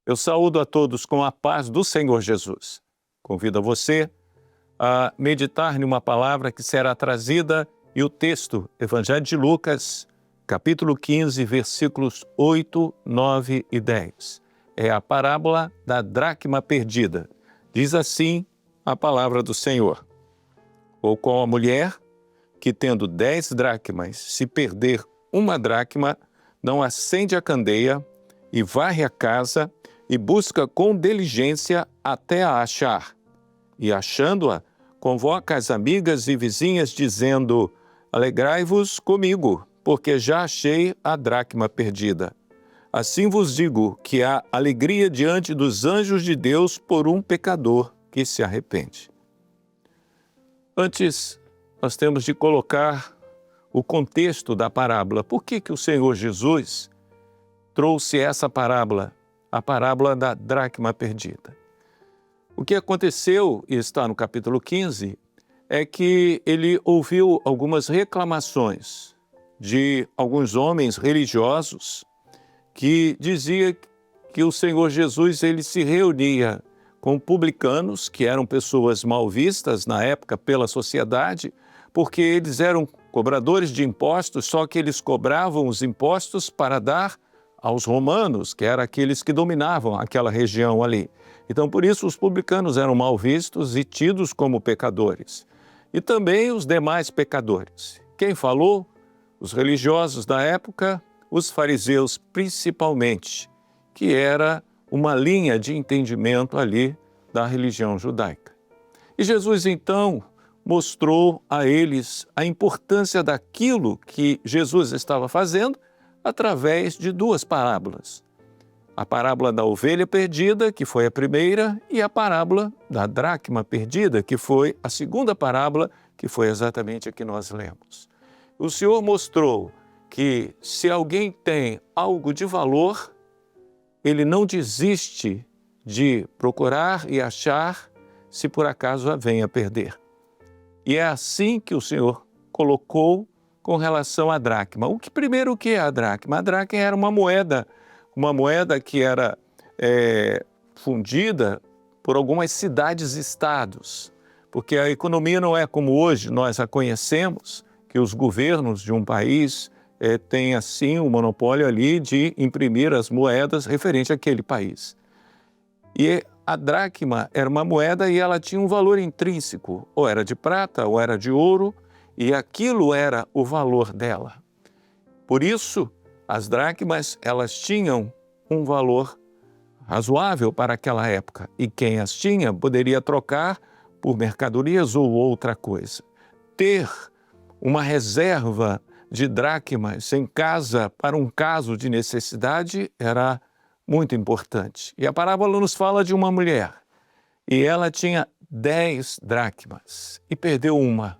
Eu saúdo a todos com a paz do Senhor Jesus. Convido a você a meditar em uma palavra que será trazida e o texto, Evangelho de Lucas, capítulo 15, versículos 8, 9 e 10. É a parábola da dracma perdida. Diz assim a palavra do Senhor. Ou com a mulher que, tendo 10 dracmas, se perder uma dracma, não acende a candeia e varre a casa e busca com diligência até a achar. E achando-a, convoca as amigas e vizinhas, dizendo: alegrai-vos comigo, porque já achei a dracma perdida. Assim vos digo que há alegria diante dos anjos de Deus por um pecador que se arrepende. Antes, nós temos de colocar o contexto da parábola. Por que o Senhor Jesus trouxe essa parábola, a parábola da dracma perdida? O que aconteceu, e está no capítulo 15, é que ele ouviu algumas reclamações de alguns homens religiosos que dizia que o Senhor Jesus ele se reunia com publicanos, que eram pessoas mal vistas na época pela sociedade, porque eles eram cobradores de impostos, só que eles cobravam os impostos para dar aos romanos, que eram aqueles que dominavam aquela região ali. Então, por isso, os publicanos eram mal vistos e tidos como pecadores. E também os demais pecadores. Quem falou? Os religiosos da época, os fariseus principalmente, que era uma linha de entendimento ali da religião judaica. E Jesus, então, mostrou a eles a importância daquilo que Jesus estava fazendo através de duas parábolas. A parábola da ovelha perdida, que foi a primeira, e a parábola da dracma perdida, que foi a segunda parábola, que foi exatamente a que nós lemos. O Senhor mostrou que se alguém tem algo de valor, ele não desiste de procurar e achar se por acaso a venha perder. E é assim que o Senhor colocou com relação à dracma. O que é a dracma? A dracma era uma moeda que era fundida por algumas cidades-estados, porque a economia não é como hoje nós a conhecemos, que os governos de um país têm assim o monopólio ali de imprimir as moedas referente àquele país. E a dracma era uma moeda e ela tinha um valor intrínseco, ou era de prata ou era de ouro, e aquilo era o valor dela. Por isso, as dracmas, elas tinham um valor razoável para aquela época, e quem as tinha poderia trocar por mercadorias ou outra coisa. Ter uma reserva de dracmas em casa para um caso de necessidade era muito importante. E a parábola nos fala de uma mulher, e ela tinha 10 dracmas e perdeu uma.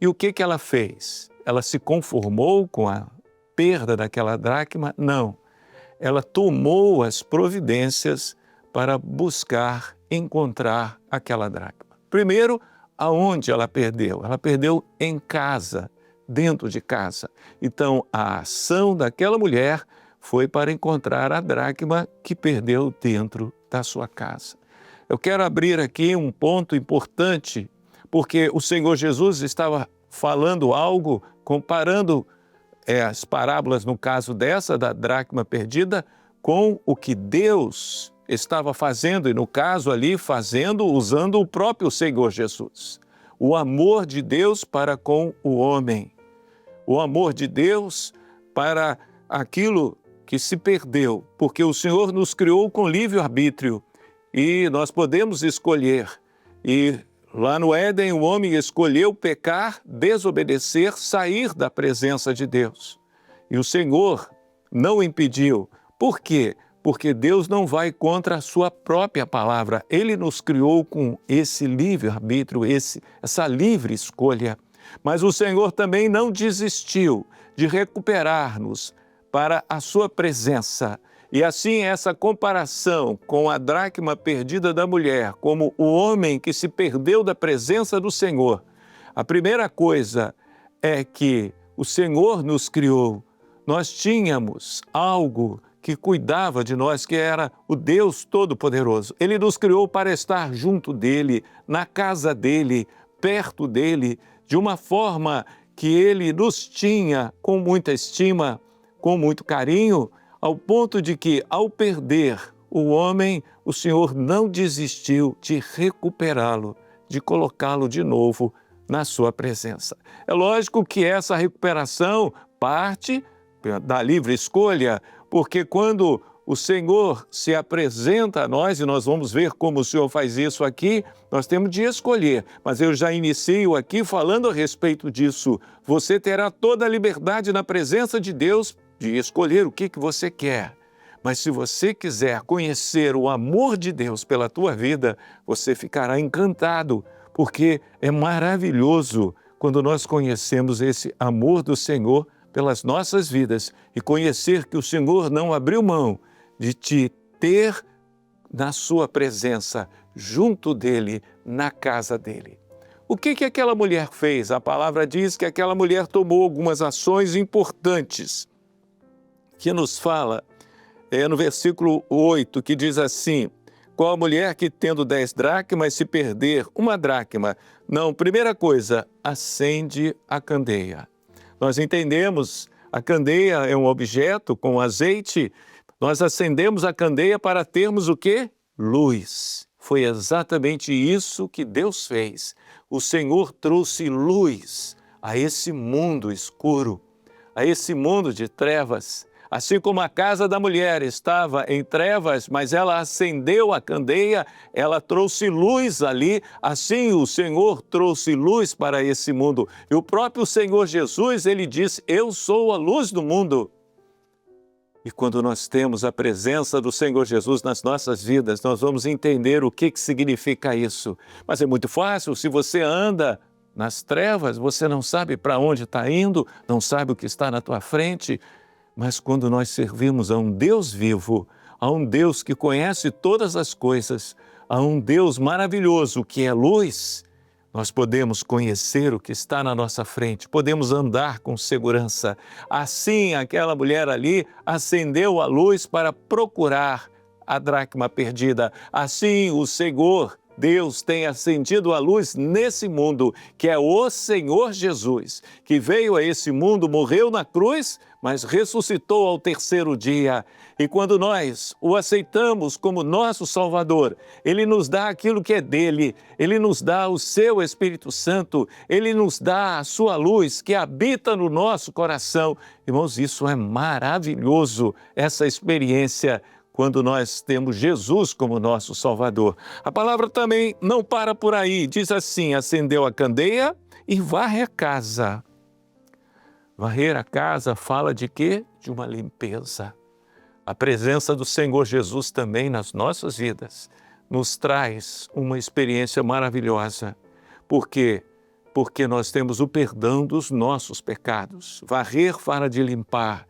E o que ela fez? Ela se conformou com a perda daquela dracma? Não. Ela tomou as providências para buscar encontrar aquela dracma. Primeiro, aonde ela perdeu? Ela perdeu em casa, dentro de casa. Então, a ação daquela mulher foi para encontrar a dracma que perdeu dentro da sua casa. Eu quero abrir aqui um ponto importante, porque o Senhor Jesus estava falando algo, comparando as parábolas, no caso dessa, da dracma perdida, com o que Deus estava fazendo, e no caso ali, usando o próprio Senhor Jesus. O amor de Deus para com o homem. O amor de Deus para aquilo que se perdeu, porque o Senhor nos criou com livre-arbítrio e nós podemos escolher. E lá no Éden, o homem escolheu pecar, desobedecer, sair da presença de Deus. E o Senhor não o impediu. Por quê? Porque Deus não vai contra a sua própria palavra. Ele nos criou com esse livre-arbítrio, essa livre escolha. Mas o Senhor também não desistiu de recuperar-nos para a sua presença. E assim, essa comparação com a dracma perdida da mulher, como o homem que se perdeu da presença do Senhor, a primeira coisa é que o Senhor nos criou. Nós tínhamos algo que cuidava de nós, que era o Deus Todo-Poderoso. Ele nos criou para estar junto dele, na casa dele, perto dele, de uma forma que ele nos tinha com muita estima, com muito carinho, ao ponto de que, ao perder o homem, o Senhor não desistiu de recuperá-lo, de colocá-lo de novo na sua presença. É lógico que essa recuperação parte da livre escolha, porque quando o Senhor se apresenta a nós, e nós vamos ver como o Senhor faz isso aqui, nós temos de escolher. Mas eu já inicio aqui falando a respeito disso. Você terá toda a liberdade na presença de Deus de escolher o que você quer. Mas se você quiser conhecer o amor de Deus pela tua vida, você ficará encantado, porque é maravilhoso quando nós conhecemos esse amor do Senhor pelas nossas vidas e conhecer que o Senhor não abriu mão de te ter na sua presença, junto dele, na casa dele. O que aquela mulher fez? A palavra diz que aquela mulher tomou algumas ações importantes, que nos fala no versículo 8, que diz assim: qual a mulher que tendo 10 dracmas, se perder uma dracma? Não, primeira coisa, acende a candeia. Nós entendemos, a candeia é um objeto com azeite, nós acendemos a candeia para termos o quê? Luz. Foi exatamente isso que Deus fez. O Senhor trouxe luz a esse mundo escuro, a esse mundo de trevas. Assim como a casa da mulher estava em trevas, mas ela acendeu a candeia, ela trouxe luz ali, assim o Senhor trouxe luz para esse mundo. E o próprio Senhor Jesus, ele disse: eu sou a luz do mundo. E quando nós temos a presença do Senhor Jesus nas nossas vidas, nós vamos entender o que significa isso. Mas é muito fácil, se você anda nas trevas, você não sabe para onde está indo, não sabe o que está na tua frente. Mas quando nós servimos a um Deus vivo, a um Deus que conhece todas as coisas, a um Deus maravilhoso que é luz, nós podemos conhecer o que está na nossa frente, podemos andar com segurança. Assim, aquela mulher ali acendeu a luz para procurar a dracma perdida. Assim, o Senhor, Deus, tem acendido a luz nesse mundo, que é o Senhor Jesus, que veio a esse mundo, morreu na cruz, mas ressuscitou ao terceiro dia. E quando nós o aceitamos como nosso Salvador, Ele nos dá aquilo que é dele, Ele nos dá o seu Espírito Santo, Ele nos dá a sua luz que habita no nosso coração. Irmãos, isso é maravilhoso, essa experiência, quando nós temos Jesus como nosso Salvador. A palavra também não para por aí, diz assim: acendeu a candeia e varre a casa. Varrer a casa fala de quê? De uma limpeza. A presença do Senhor Jesus também nas nossas vidas nos traz uma experiência maravilhosa. Por quê? Porque nós temos o perdão dos nossos pecados. Varrer fala de limpar.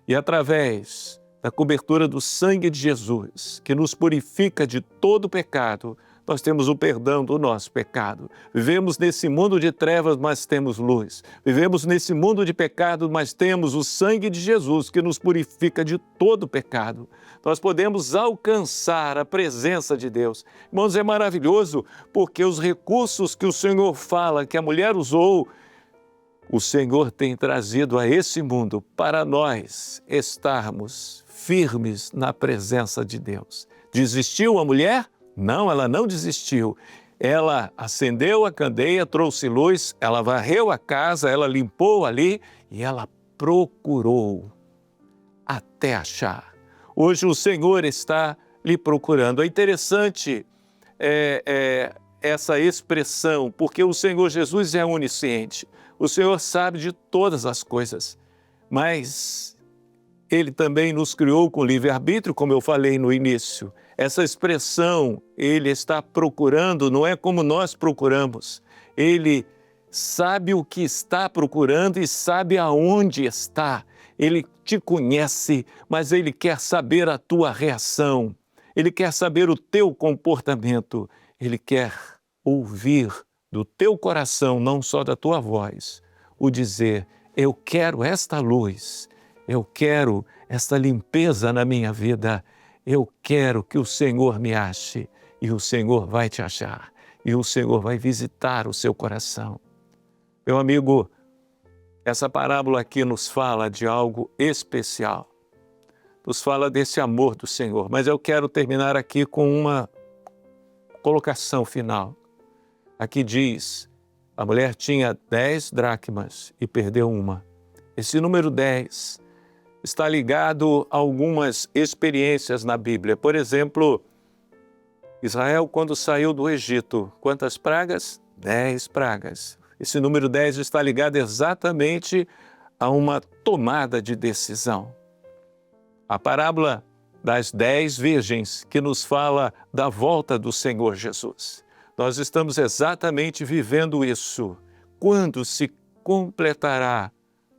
E através da cobertura do sangue de Jesus, que nos purifica de todo pecado, nós temos o perdão do nosso pecado. Vivemos nesse mundo de trevas, mas temos luz. Vivemos nesse mundo de pecado, mas temos o sangue de Jesus, que nos purifica de todo pecado. Nós podemos alcançar a presença de Deus. Irmãos, é maravilhoso, porque os recursos que o Senhor fala, que a mulher usou, o Senhor tem trazido a esse mundo para nós estarmos firmes na presença de Deus. Desistiu a mulher? Não, ela não desistiu. Ela acendeu a candeia, trouxe luz, ela varreu a casa, ela limpou ali e ela procurou até achar. Hoje o Senhor está lhe procurando. É interessante essa expressão, porque o Senhor Jesus é onisciente. O Senhor sabe de todas as coisas, mas Ele também nos criou com livre-arbítrio, como eu falei no início. Essa expressão, Ele está procurando, não é como nós procuramos. Ele sabe o que está procurando e sabe aonde está. Ele te conhece, mas Ele quer saber a tua reação. Ele quer saber o teu comportamento. Ele quer ouvir do teu coração, não só da tua voz, o dizer: eu quero esta luz, Eu quero esta limpeza na minha vida. Eu quero que o Senhor me ache e o Senhor vai te achar e o Senhor vai visitar o seu coração. Meu amigo, essa parábola aqui nos fala de algo especial. Nos fala desse amor do Senhor, mas eu quero terminar aqui com uma colocação final. Aqui diz, a mulher tinha 10 dracmas e perdeu uma. Esse número 10 está ligado a algumas experiências na Bíblia. Por exemplo, Israel, quando saiu do Egito, quantas pragas? 10 pragas. Esse número 10 está ligado exatamente a uma tomada de decisão. A parábola das 10 virgens que nos fala da volta do Senhor Jesus. Nós estamos exatamente vivendo isso. Quando se completará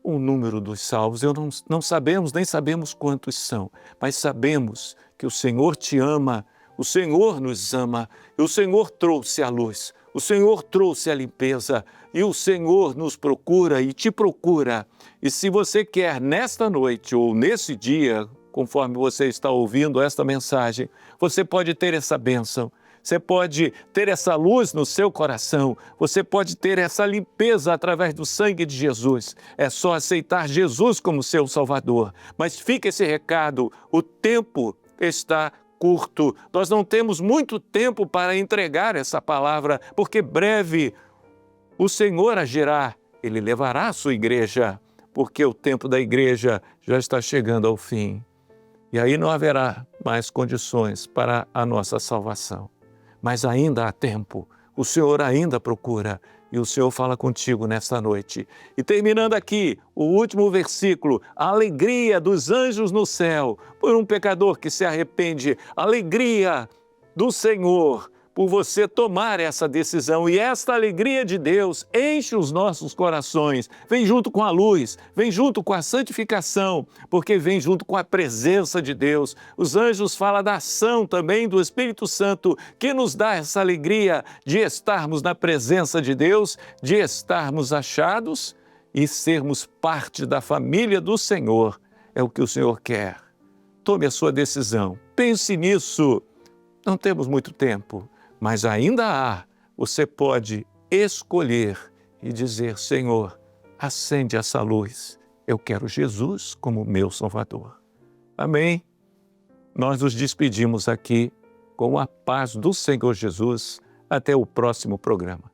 o número dos salvos? Não sabemos, nem sabemos quantos são, mas sabemos que o Senhor te ama, o Senhor nos ama, e o Senhor trouxe a luz, o Senhor trouxe a limpeza, e o Senhor nos procura e te procura. E se você quer nesta noite ou nesse dia, conforme você está ouvindo esta mensagem, você pode ter essa bênção. Você pode ter essa luz no seu coração, você pode ter essa limpeza através do sangue de Jesus. É só aceitar Jesus como seu Salvador. Mas fica esse recado, o tempo está curto. Nós não temos muito tempo para entregar essa palavra, porque breve o Senhor agirá, Ele levará a sua igreja, porque o tempo da igreja já está chegando ao fim. E aí não haverá mais condições para a nossa salvação. Mas ainda há tempo, o Senhor ainda procura e o Senhor fala contigo nesta noite. E terminando aqui, o último versículo, a alegria dos anjos no céu, por um pecador que se arrepende, a alegria do Senhor, por você tomar essa decisão. E esta alegria de Deus enche os nossos corações, vem junto com a luz, vem junto com a santificação, porque vem junto com a presença de Deus. Os anjos falam da ação também do Espírito Santo, que nos dá essa alegria de estarmos na presença de Deus, de estarmos achados e sermos parte da família do Senhor. É o que o Senhor quer. Tome a sua decisão, pense nisso. Não temos muito tempo, mas ainda há. Você pode escolher e dizer, Senhor, acende essa luz. Eu quero Jesus como meu Salvador. Amém? Nós nos despedimos aqui com a paz do Senhor Jesus. Até o próximo programa.